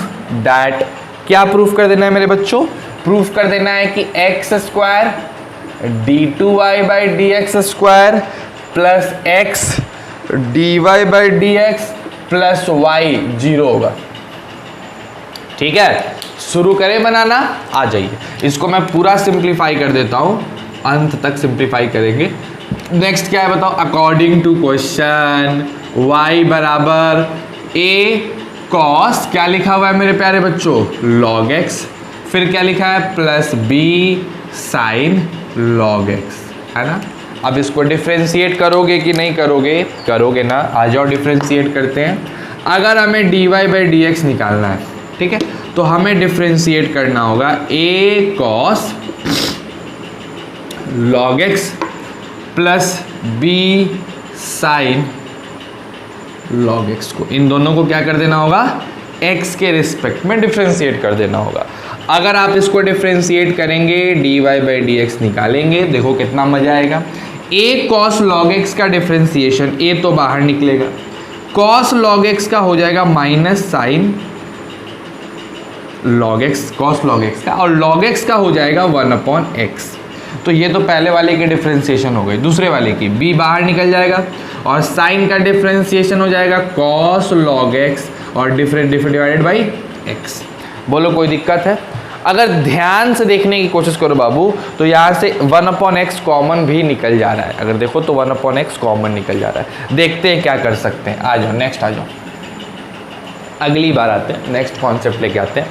दैट, क्या प्रूफ कर देना है मेरे बच्चों? प्रूफ कर देना है कि x square d2y by d x square plus x d y by d x plus y 0 होगा। ठीक है, शुरू करें बनाना, आ जाइए। इसको मैं पूरा सिंप्लीफाई कर देता हूं, अंत तक सिंप्लीफाई करेंगे। नेक्स्ट क्या है बताओ? अकॉर्डिंग टू क्वेश्चन y बराबर a cos, क्या लिखा हुआ है मेरे प्यारे बच्चों? log x, फिर क्या लिखा है? Plus b sin log x, है ना। अब इसको डिफ्रेंशिएट करोगे कि नहीं करोगे? करोगे ना, आ जाओ डिफ्रेंशिएट करते हैं। अगर हमें dy बाई डी एक्स निकालना है, ठीक है, तो हमें डिफ्रेंशिएट करना होगा a cos log x plus b sin log x को, इन दोनों को क्या कर देना होगा? x के रिस्पेक्ट में डिफ्रेंशिएट कर देना होगा। अगर आप इसको डिफ्रेंशिएट करेंगे, dy बाई डी एक्स निकालेंगे, देखो कितना मजा आएगा। a cos log x का डिफ्रेंशिएशन, a तो बाहर निकलेगा, cos log x का हो जाएगा minus sine log x, cos log x का, और log x का हो जाएगा 1/x। तो ये तो पहले वाले की डिफ्रेंशिएशन हो गई। दूसरे वाले की b बाहर निकल जाएगा और साइन का डिफ्रेंशिएशन हो जाएगा cos log x और डिफरेंट डिवाइडेड बाई x। बोलो कोई दिक्कत है? अगर ध्यान से देखने की कोशिश करो बाबू, तो यहाँ से 1/x कॉमन भी निकल जा रहा है। अगर देखो तो 1/x कॉमन निकल जा रहा है। देखते हैं क्या कर सकते हैं। आ जाओ नेक्स्ट, आ जाओ, अगली बार आते हैं, नेक्स्ट कॉन्सेप्ट लेके आते हैं।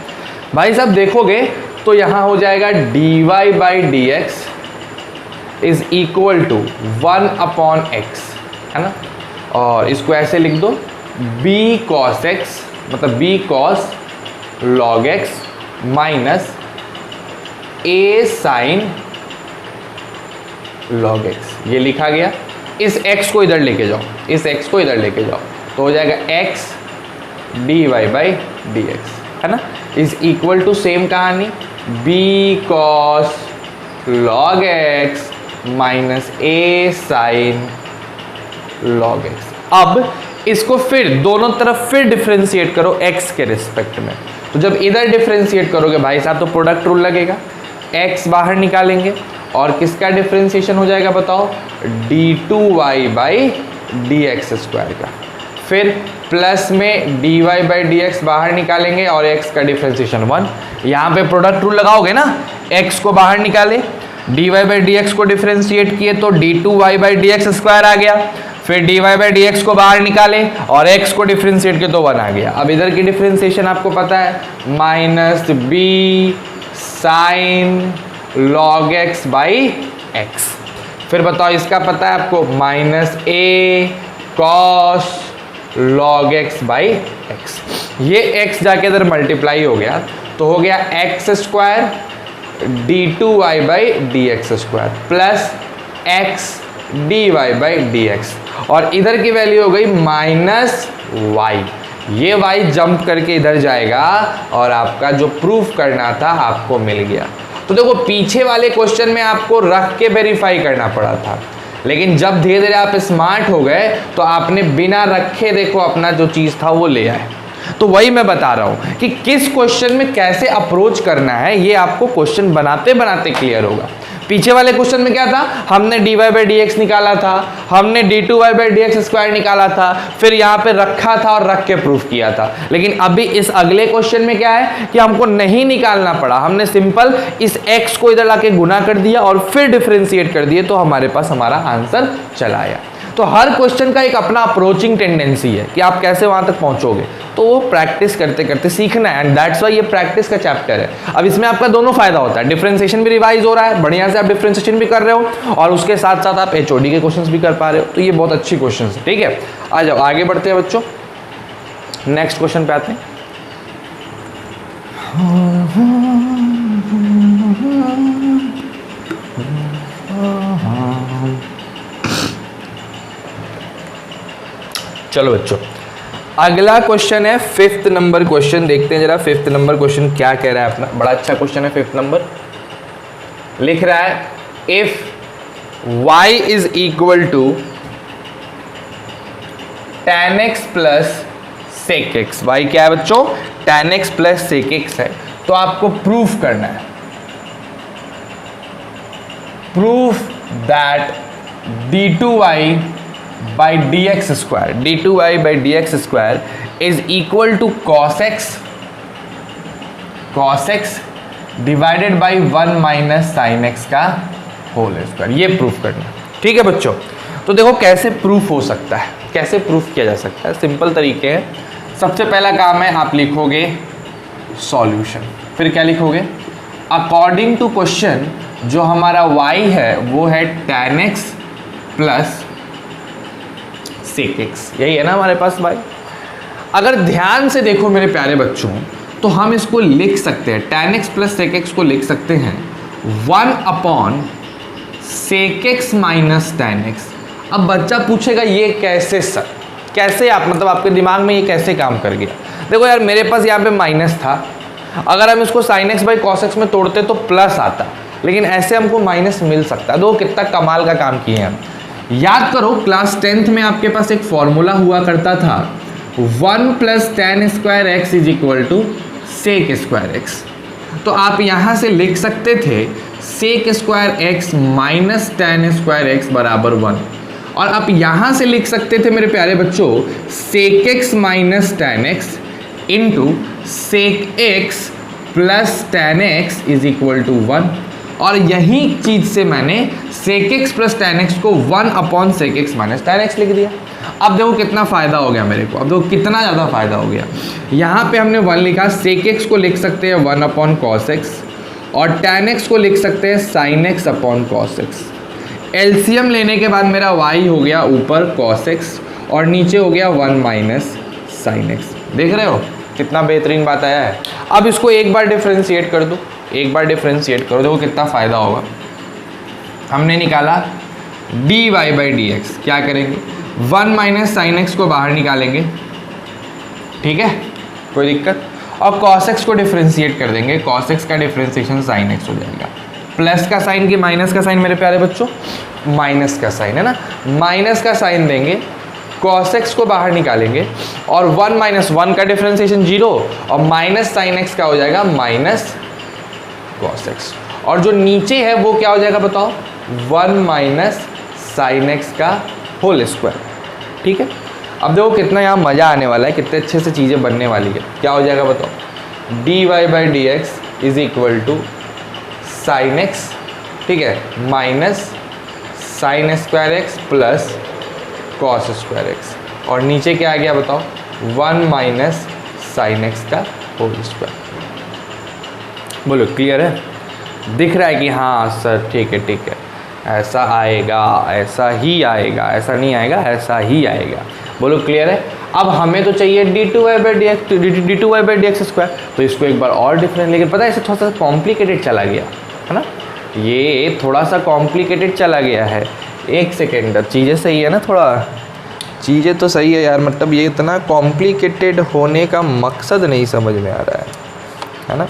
भाई साहब देखोगे तो यहाँ हो जाएगा dy by d x is equal to 1/x, है ना। और इसको ऐसे लिख दो, b cos x, मतलब b cos log x minus a sin log x, ये लिखा गया। इस x को इधर लेके जाओ, इस x को इधर लेके जाओ, तो हो जाएगा x dy by d x, है ना, इज इक्वल टू सेम कहानी b cos log x minus a sin log x। अब इसको फिर दोनों तरफ फिर डिफ्रेंशिएट करो x के रिस्पेक्ट में। तो जब इधर डिफ्रेंशिएट करोगे भाई साहब तो प्रोडक्ट रूल लगेगा, x बाहर निकालेंगे और किसका डिफ्रेंशिएशन हो जाएगा बताओ? d2y by d x square का। फिर प्लस में dy बाई डी एक्स बाहर निकालेंगे और x का डिफ्रेंशिएशन 1। यहाँ पे प्रोडक्ट रूल लगाओगे ना, x को बाहर निकाले, dy बाई डी एक्स को डिफ्रेंशिएट किए तो d2y by d x square आ गया। फिर dy बाई डी एक्स को बाहर निकाले और x को डिफ्रेंशिएट किए तो 1 आ गया। अब इधर की डिफ्रेंशिएशन आपको पता है, minus b sine log x by x। फिर बताओ इसका पता है आपको, minus a cos log x by x। ये x जाके इधर मल्टीप्लाई हो गया तो हो गया x square d2y by d x square plus x dy by d x, और इधर की वैल्यू हो गई माइनस y। ये y जंप करके इधर जाएगा और आपका जो प्रूफ करना था आपको मिल गया। तो देखो पीछे वाले क्वेश्चन में आपको रख के वेरीफाई करना पड़ा था, लेकिन जब धीरे धीरे आप स्मार्ट हो गए तो आपने बिना रखे देखो अपना जो चीज़ था वो ले आए। तो वही मैं बता रहा हूँ कि किस क्वेश्चन में कैसे अप्रोच करना है, ये आपको क्वेश्चन बनाते बनाते क्लियर होगा। पीछे वाले क्वेश्चन में क्या था, हमने dy बाई डी एक्स निकाला था, हमने d2y by d x square निकाला था, फिर यहाँ पे रखा था और रख के प्रूफ किया था। लेकिन अभी इस अगले क्वेश्चन में क्या है कि हमको नहीं निकालना पड़ा, हमने सिंपल इस x को इधर लाके गुना कर दिया और फिर डिफरेंशिएट कर दिए तो हमारे पास हमारा आंसर चला आया। तो हर क्वेश्चन का एक अपना अप्रोचिंग टेंडेंसी है कि आप कैसे वहां तक पहुंचोगे, तो वो प्रैक्टिस करते करते सीखना है, एंड दैट्स वाई ये प्रैक्टिस का चैप्टर है। अब इसमें आपका दोनों फायदा होता है, डिफरेंशिएशन भी रिवाइज हो रहा है, बढ़िया से आप डिफरेंशिएशन भी कर रहे हो और उसके साथ साथ आप HOD के क्वेश्चंस भी कर पा रहे हो, तो ये बहुत अच्छी क्वेश्चन है। ठीक है, आ जाओ आगे बढ़ते हैं बच्चों, नेक्स्ट क्वेश्चन पे आते हैं। चलो बच्चों अगला क्वेश्चन है 5th नंबर क्वेश्चन, देखते हैं जरा 5th नंबर क्वेश्चन क्या कह रहा है अपना। बड़ा अच्छा क्वेश्चन है 5th नंबर। लिख रहा है if y is equal to tan x plus sec x, y क्या है बच्चों, tan x plus sec x है, तो आपको प्रूफ करना है, proof that d2y by dx square, d2y by dx square is equal to cos x divided by 1 minus sin x का whole square. ये प्रूफ करना, ठीक है बच्चों। तो देखो कैसे प्रूफ हो सकता है, कैसे प्रूफ किया जा सकता है। सिंपल तरीके हैं। सबसे पहला काम है आप लिखोगे सॉल्यूशन, फिर क्या लिखोगे, अकॉर्डिंग टू क्वेश्चन जो हमारा y है वो है tan x plus sec x, यही है ना हमारे पास भाई। अगर ध्यान से देखो मेरे प्यारे बच्चों, तो हम इसको लिख सकते हैं, tan x plus sec x को लिख सकते हैं 1 upon sec x minus tan x। अब बच्चा पूछेगा ये कैसे सर, कैसे आप, मतलब आपके दिमाग में ये कैसे काम कर गया। देखो यार मेरे पास यहाँ पे माइनस था, अगर हम इसको sin x by cos x में तोड़ते तो प्लस आता, लेकिन ऐसे हमको माइनस मिल सकता है। देखो कितना कमाल का काम किए हैं हम। याद करो क्लास 10th में आपके पास एक फॉर्मूला हुआ करता था 1 plus tan square x is equal to sec square x. तो आप यहाँ से लिख सकते थे sec square x minus tan square x बराबर 1, और आप यहाँ से लिख सकते थे मेरे प्यारे बच्चों sec x minus tan x into sec x plus tan x is equal to 1, और यही चीज से मैंने sec x plus tan x को 1 upon sec x minus tan x लिख दिया। अब देखो कितना फायदा हो गया मेरे को, अब देखो कितना ज़्यादा फायदा हो गया। यहाँ पे हमने 1 लिखा, sec x को लिख सकते हैं 1 अपॉन cos x, और tan x को लिख सकते हैं sin x upon cos x। LCM लेने के बाद मेरा y हो गया ऊपर cos x और नीचे हो गया 1 माइनस sin x। देख रहे हो कितना बेहतरीन बात आया है। अब इसको एक बार डिफ्रेंशिएट कर दो, एक बार डिफ्रेंशिएट करो, देखो कितना फ़ायदा होगा। हमने निकाला dy बाई dx, क्या करेंगे 1 माइनस साइन एक्स को बाहर निकालेंगे, ठीक है कोई दिक्कत, और cos x को डिफ्रेंशिएट कर देंगे, cos x का डिफ्रेंशिएशन sin x हो जाएगा। प्लस का साइन कि माइनस का साइन मेरे प्यारे बच्चों, माइनस का साइन है ना, माइनस का साइन देंगे, cos x को बाहर निकालेंगे, और 1 माइनस 1 का डिफ्रेंशिएशन 0, और माइनस साइन x का हो जाएगा माइनस cos x, और जो नीचे है वो क्या हो जाएगा बताओ 1 माइनस साइन एक्स का होल स्क्वायर, ठीक है। अब देखो कितना यहाँ मज़ा आने वाला है, कितने अच्छे से चीज़ें बनने वाली है। क्या हो जाएगा बताओ, dy by d x is equal to sine x, ठीक है, minus sine square x plus cos square x, और नीचे क्या आ गया बताओ 1 माइनस साइन एक्स का होल स्क्वायर। बोलो क्लियर है, दिख रहा है कि हाँ सर ठीक है ठीक है, ऐसा आएगा, ऐसा ही आएगा, ऐसा नहीं आएगा, ऐसा ही आएगा। बोलो क्लियर है। अब हमें तो चाहिए d2y by d x square, तो इसको एक बार और डिफरेंट, लेकिन पता है इसे थोड़ा सा कॉम्प्लिकेटेड चला गया है ना, ये थोड़ा सा कॉम्प्लिकेटेड चला गया है। एक सेकेंड, चीज़ें सही है ना, थोड़ा चीज़ें तो सही है यार, मतलब ये इतना कॉम्प्लिकेटेड होने का मकसद नहीं समझ में आ रहा है ना,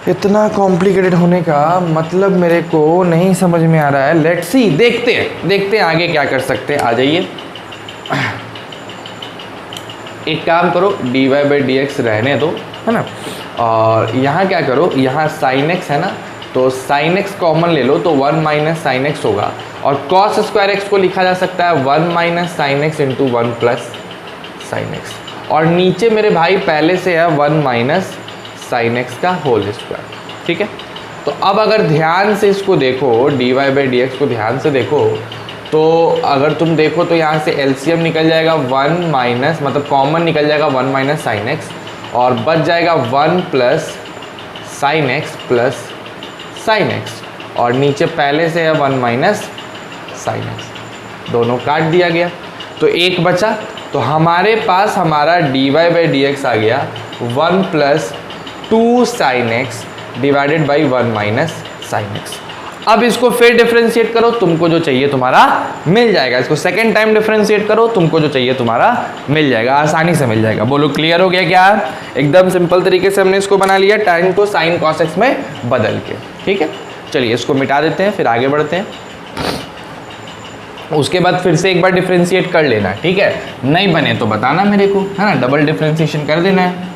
इतना कॉम्प्लिकेटेड होने का मतलब मेरे को नहीं समझ में आ रहा है। लेट्स सी, देखते हैं आगे क्या कर सकते हैं। आ जाइए, एक काम करो dy बाई डी एक्स रहने दो, है ना, और यहाँ क्या करो, यहाँ sin x है ना, तो sin x कॉमन ले लो, तो 1 माइनस साइन एक्स होगा, और cos स्क्वायर एक्स को लिखा जा सकता है 1 minus sine x into 1 plus sine x, और नीचे मेरे भाई पहले से है 1 माइनस साइन एक्स का होल स्क्वायर, ठीक है। तो अब अगर ध्यान से इसको देखो, dy बाई डी एक्स को ध्यान से देखो, तो अगर तुम देखो तो यहाँ से एलसीएम निकल जाएगा 1 माइनस, मतलब कॉमन निकल जाएगा 1 माइनस साइन एक्स, और बच जाएगा 1 plus sine x plus sine x, और नीचे पहले से है 1 माइनस साइन एक्स, दोनों काट दिया गया तो एक बचा। तो हमारे पास हमारा dy बाई डी एक्स आ गया 1 plus 2 sine x divided by 1 minus sine x. अब इसको फिर डिफरेंशिएट करो, तुमको जो चाहिए तुम्हारा मिल जाएगा। इसको सेकेंड टाइम डिफरेंशिएट करो, तुमको जो चाहिए तुम्हारा मिल जाएगा, आसानी से मिल जाएगा। बोलो क्लियर हो गया क्या? एकदम सिंपल तरीके से हमने इसको बना लिया, tan को sin cos x में बदल के। ठीक है, चलिए इसको मिटा देते हैं, फिर आगे बढ़ते हैं। उसके बाद फिर से एक बार डिफरेंशिएट कर लेना, ठीक है? नहीं बने तो बताना मेरे को, है ना, डबल डिफरेंशिएशन कर देना है।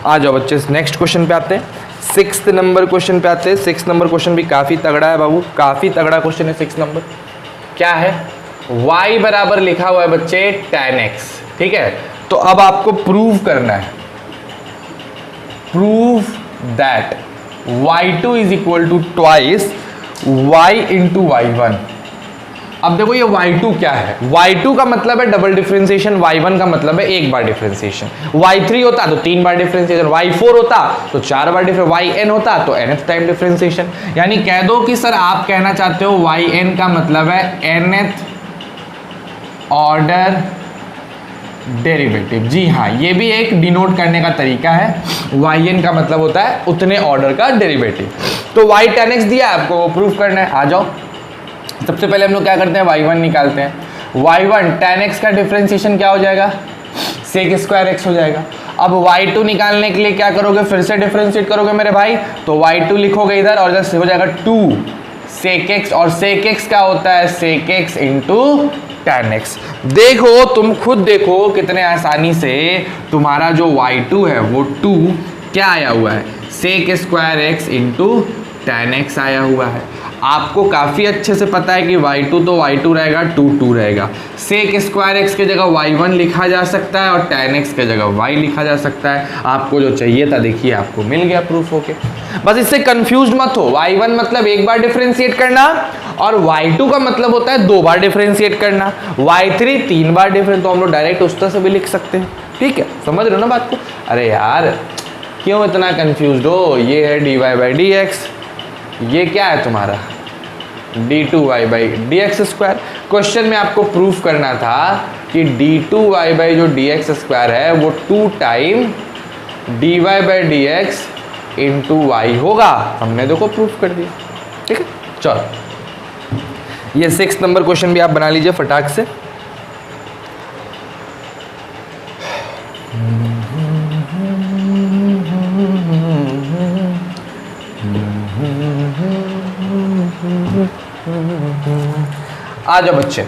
आ जाओ बच्चे, नेक्स्ट क्वेश्चन पे आते हैं। 6th नंबर क्वेश्चन पे आते हैं। 6th नंबर क्वेश्चन भी काफी तगड़ा है बाबू, काफी तगड़ा क्वेश्चन है। 6 नंबर क्या है? y बराबर लिखा हुआ है बच्चे tan x, ठीक है? तो अब आपको प्रूव करना है, prove that y2 is equal to twice y into y1। अब देखो ये y2 क्या है? y2 का मतलब है डबल डिफरेंशिएशन, y1 का मतलब है एक बार डिफरेंशिएशन। y3 होता तो 3 बार डिफरेंशिएशन, y4 होता तो 4 बार डिफरेंशिएशन, yn होता तो nth टाइम डिफरेंशिएशन। यानी कह दो कि सर आप कहना चाहते हो yn का मतलब है nth ऑर्डर डेरिवेटिव। जी हाँ, ये भी एक डिनोट करने का तरीका है। yn का मतलब होता है उतने ऑर्डर का डेरिवेटिव। तो y tan x दिया आपको, वो प्रूफ करना है। आ जाओ, सबसे पहले हम लोग क्या करते हैं, y1 निकालते हैं। y1 tan x का डिफरेंशिएशन क्या हो जाएगा? sec स्क्वायर x हो जाएगा। अब y2 निकालने के लिए क्या करोगे? फिर से डिफरेंशिएट करोगे मेरे भाई, तो y2 लिखोगे इधर और इधर हो जाएगा 2 sec x, और sec x क्या होता है? sec x into tan x। देखो, तुम खुद देखो कितने आसानी से तुम्हारा जो y2 है वो 2 क्या आया हुआ है? sec square x into tan x आया हुआ है। आपको काफ़ी अच्छे से पता है कि y2 तो y2 रहेगा, 2 रहेगा। sec स्क्वायर x की जगह y1 लिखा जा सकता है और tan x की जगह y लिखा जा सकता है। आपको जो चाहिए था देखिए आपको मिल गया प्रूफ होके। बस इससे कंफ्यूज मत हो, y1 मतलब एक बार डिफरेंशिएट करना और y2 का मतलब होता है 2 बार डिफरेंशिएट करना, y3 3 बार डिफरेंस। तो हम लोग डायरेक्ट उस तरह से भी लिख सकते हैं, ठीक है? समझ रहे हो ना बात को? अरे यार क्यों इतना कंफ्यूज हो? ये है dy/dx, ये क्या है तुम्हारा? d2y/dx square. क्वेश्चन में आपको प्रूफ करना था कि d2y जो dx स्क्वायर है वो 2 टाइम dy/dx इंटू y होगा। हमने देखो प्रूफ कर दिया, ठीक है? चलो, ये 6 नंबर क्वेश्चन भी आप बना लीजिए फटाक से। आ जाओ बच्चे,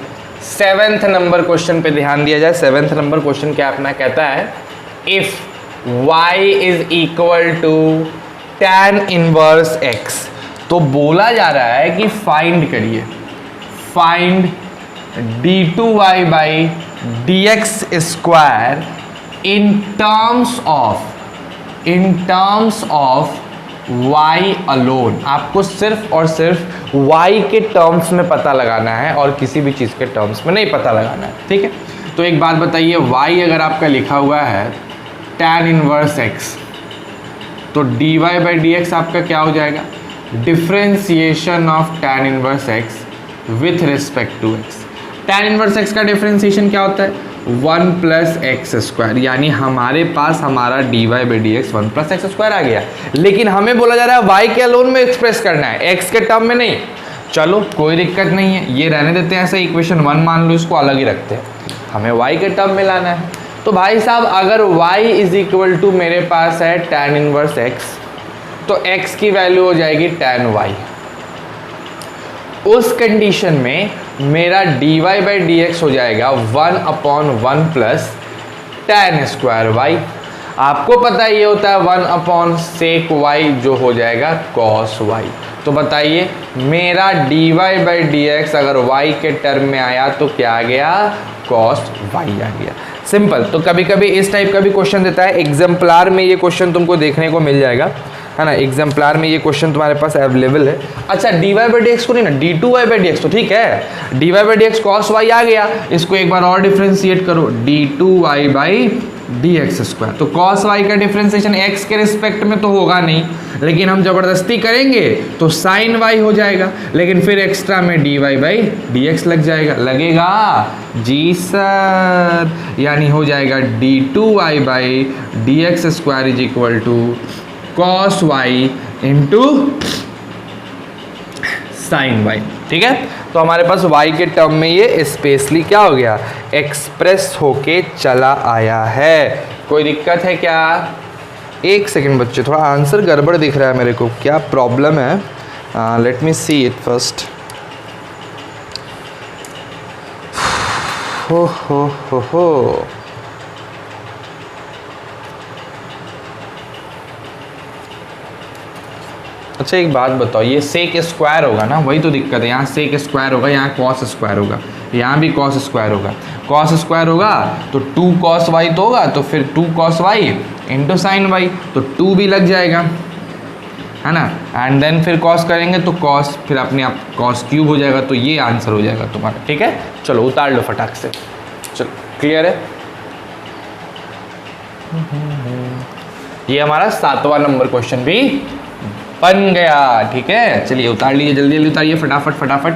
7th नंबर क्वेश्चन पे ध्यान दिया जाए। 7th नंबर क्वेश्चन क्या अपना कहता है? If y is equal to tan inverse x, तो बोला जा रहा है कि फाइंड करिए, find d2y/dx square in terms of y alone. आपको सिर्फ और सिर्फ y के टर्म्स में पता लगाना है और किसी भी चीज़ के टर्म्स में नहीं पता लगाना है, ठीक है? तो एक बात बताइए, y अगर आपका लिखा हुआ है tan इनवर्स x, तो dy/dx आपका क्या हो जाएगा? Differentiation of tan inverse x with respect to x। tan inverse x का डिफरेंशिएशन क्या होता है? 1 प्लस एक्स स्क्वायर। यानी हमारे पास हमारा dy/dx 1 प्लस एक्स स्क्वायर आ गया, लेकिन हमें बोला जा रहा है y के अलोन में एक्सप्रेस करना है, x के टर्म में नहीं। चलो कोई दिक्कत नहीं है, ये रहने देते हैं ऐसे, इक्वेशन 1 मान लो, इसको अलग ही रखते हैं। हमें y के टर्म में लाना है। तो भाई साहब अगर y इज इक्वल टू मेरे पास है tan इनवर्स x, तो x की वैल्यू हो जाएगी tan y। उस कंडीशन में मेरा dy/dx हो जाएगा 1/1 प्लस tan स्क्वायर y। आपको पता ये होता है 1 sec y जो हो जाएगा cos y। तो बताइए मेरा dy/dx अगर y के टर्म में आया तो क्या आ गया? cos y आ गया। सिंपल। तो कभी कभी इस टाइप का भी क्वेश्चन देता है, एग्जाम्पलार में ये क्वेश्चन तुमको देखने को मिल जाएगा, है ना? एग्जाम्पलार में ये क्वेश्चन तुम्हारे पास अवेलेबल है। अच्छा dy/dx को नहीं ना, d2y/dx तो ठीक है, dy/dx cos y आ गया। इसको एक बार और डिफरेंशिएट करो, d2y/dx dx स्क्वायर। तो cos y का डिफ्रेंसिएशन x के रिस्पेक्ट में तो होगा नहीं, लेकिन हम जबरदस्ती करेंगे तो sin y हो जाएगा, लेकिन फिर एक्स्ट्रा में dy बाई dx लग जाएगा, लगेगा जी सर, यानी हो जाएगा d2y by dx square is equal to cos y into sine y। ठीक है, तो हमारे पास y के टर्म में ये स्पेशली क्या हो गया, एक्सप्रेस होके चला आया है। कोई दिक्कत है क्या? एक सेकंड बच्चे, थोड़ा आंसर गड़बड़ दिख रहा है मेरे को, क्या प्रॉब्लम है? Let me see it first. हो अच्छा एक बात बताओ, ये सेक स्क्वायर होगा ना, वही तो दिक्कत है। यहाँ सेक स्क्वायर होगा, यहाँ कॉस स्क्वायर होगा, यहाँ भी कॉस स्क्वायर होगा। कॉस स्क्वायर होगा तो 2 cos y तो होगा, तो फिर 2 cos y into sine y, तो 2 भी लग जाएगा, है ना। एंड देन फिर कॉस करेंगे तो कॉस फिर अपने आप कॉस क्यूब हो जाएगा, तो ये आंसर हो जाएगा तुम्हारा। ठीक है, चलो उतार लो फटाक से। चलो क्लियर है? ये हमारा 7वां नंबर क्वेश्चन भी बन गया। ठीक है, चलिए उतार लीजिए, जल्दी जल्दी उतारिए, फटाफट फटाफट।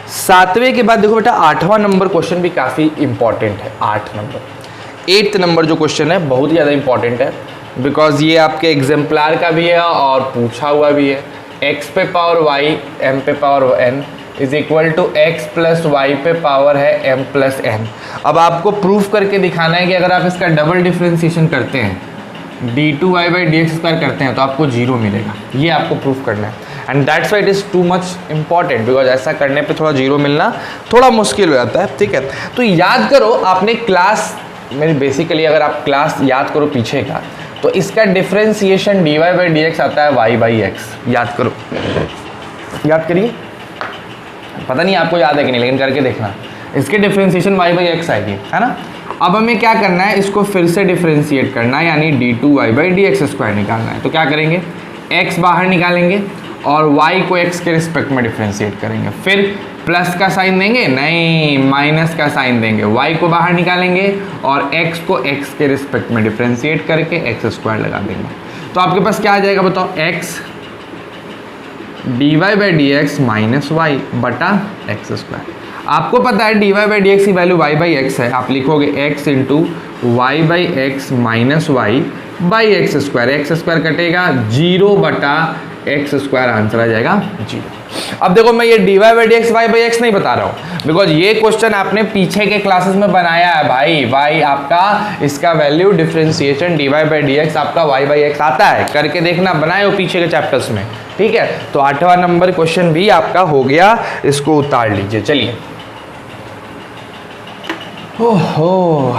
7वें के बाद देखो बेटा 8वां नंबर क्वेश्चन भी काफ़ी इंपॉर्टेंट है। 8th नंबर जो क्वेश्चन है बहुत ही ज़्यादा इंपॉर्टेंट है, बिकॉज ये आपके एग्जाम्पलार का भी है और पूछा हुआ भी है। x पे पावर y m पे power n is equal to x plus y पे पावर है m प्लस n। अब आपको प्रूफ करके दिखाना है कि अगर आप इसका डबल डिफ्रेंसिएशन करते हैं, d2y by d x square करते हैं, तो आपको 0 मिलेगा। ये आपको प्रूफ करना है, and that's why it is too much important, because ऐसा करने पे थोड़ा 0 मिलना थोड़ा मुश्किल हो जाता है। ठीक है, तो याद करो आपने क्लास मेरी बेसिकली, अगर आप क्लास याद करो पीछे का, तो इसका differentiation dy by d x आता है y बाई एक्स। याद करो, याद करिए, पता नहीं आपको याद है कि नहीं, लेकिन करके देखना। इसके डिफ्रेंसिएशन y बाई एक्स आएगी, है ना। अब हमें क्या करना है, इसको फिर से डिफ्रेंशिएट करना है, यानी d2y by d x square निकालना है। तो क्या करेंगे, x बाहर निकालेंगे और y को x के रिस्पेक्ट में डिफ्रेंशिएट करेंगे। फिर प्लस का साइन देंगे, नहीं माइनस का साइन देंगे। y को बाहर निकालेंगे और x को x के रिस्पेक्ट में डिफ्रेंशिएट करके x स्क्वायर लगा देंगे। तो आपके पास क्या आ जाएगा बताओ, x dy by d x minus y बटा एक्स स्क्वायर। आपको पता है dy बाई डी एक्स की वैल्यू y बाई एक्स है, आप लिखोगे x into y by x minus y by x square. X square कटेगा 0 बटा एक्स स्क्वायर, आंसर आ जाएगा 0। अब देखो मैं ये dy by d x y by x नहीं बता रहा हूँ, बिकॉज ये क्वेश्चन आपने पीछे के क्लासेस में बनाया है भाई। y आपका इसका value differentiation dy by d x आपका y बाई एक्स आता है, करके देखना, बनाए हो पीछे के चैप्टर्स में। ठीक है, तो 8वां नंबर क्वेश्चन भी आपका हो गया, इसको उतार लीजिए। चलिए, ओहो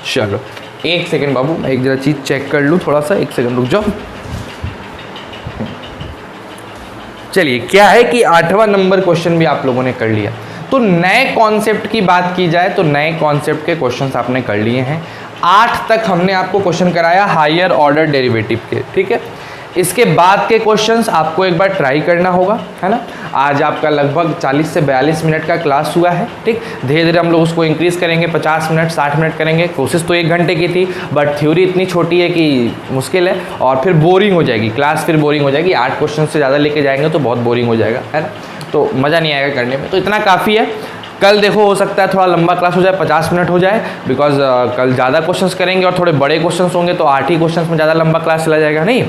चलो एक सेकेंड बाबू, मैं एक जरा चीज चेक कर लूँ, थोड़ा सा, एक सेकेंड रुक जाओ। चलिए, क्या है कि 8वां नंबर क्वेश्चन भी आप लोगों ने कर लिया। तो नए कॉन्सेप्ट की बात की जाए तो नए कॉन्सेप्ट के क्वेश्चंस आपने कर लिए हैं। 8 तक हमने आपको क्वेश्चन कराया हायर ऑर्डर डेरिवेटिव के। ठीक है, इसके बाद के क्वेश्चंस आपको एक बार ट्राई करना होगा, है ना। आज आपका लगभग 40 से 42 मिनट का क्लास हुआ है। ठीक, धीरे धीरे हम लोग उसको इंक्रीज़ करेंगे, 50 मिनट 60 मिनट करेंगे। कोशिश तो 1 घंटे की थी, बट थ्योरी इतनी छोटी है कि मुश्किल है, और फिर बोरिंग हो जाएगी क्लास, फिर बोरिंग हो जाएगी। 8 क्वेश्चन से ज़्यादा लेके जाएंगे तो बहुत बोरिंग हो जाएगा, है ना, तो मज़ा नहीं आएगा करने में। तो इतना काफ़ी है। कल देखो हो सकता है थोड़ा लंबा क्लास हो जाए, 50 मिनट हो जाए, बिकॉज कल ज़्यादा क्वेश्चंस करेंगे और थोड़े बड़े क्वेश्चंस होंगे, तो 8 ही क्वेश्चंस में ज़्यादा लंबा क्लास चला जाएगा नहीं।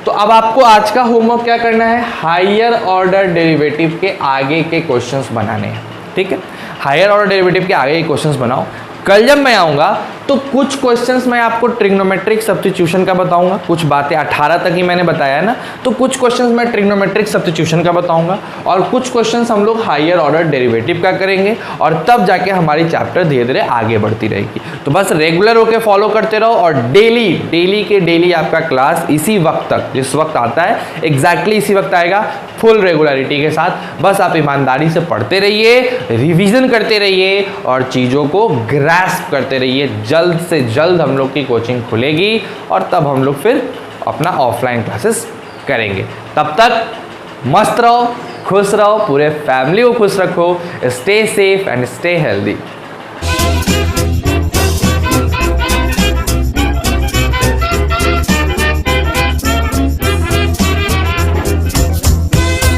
तो अब आपको आज का होमवर्क क्या करना है, हायर ऑर्डर डेरिवेटिव के आगे के क्वेश्चंस बनाने हैं। ठीक है, हायर ऑर्डर डेरिवेटिव के आगे के क्वेश्चंस बनाओ। कल जब मैं आऊँगा तो कुछ क्वेश्चंस मैं आपको ट्रिग्नोमेट्रिक सब्स्टिट्यूशन का बताऊंगा, कुछ बातें 18 तक ही मैंने बताया है ना, तो कुछ क्वेश्चंस मैं ट्रिग्नोमेट्रिक सब्स्टिट्यूशन का बताऊंगा, और कुछ क्वेश्चंस हम लोग हायर ऑर्डर डेरिवेटिव का करेंगे, और तब जाके हमारी चैप्टर धीरे धीरे आगे बढ़ती रहेगी। तो बस रेगुलर होकर फॉलो करते रहो, और डेली के डेली आपका क्लास इसी वक्त तक, जिस वक्त आता है एग्जैक्टली इसी वक्त आएगा, फुल रेगुलरिटी के साथ। बस आप ईमानदारी से पढ़ते रहिए, रिवीजन करते रहिए, और चीज़ों को ग्रास्प करते रहिए। जल्द से जल्द हम लोग की कोचिंग खुलेगी, और तब हम लोग फिर अपना ऑफलाइन क्लासेस करेंगे। तब तक मस्त रहो, खुश रहो, पूरे फैमिली को खुश रखो, stay safe and stay healthy.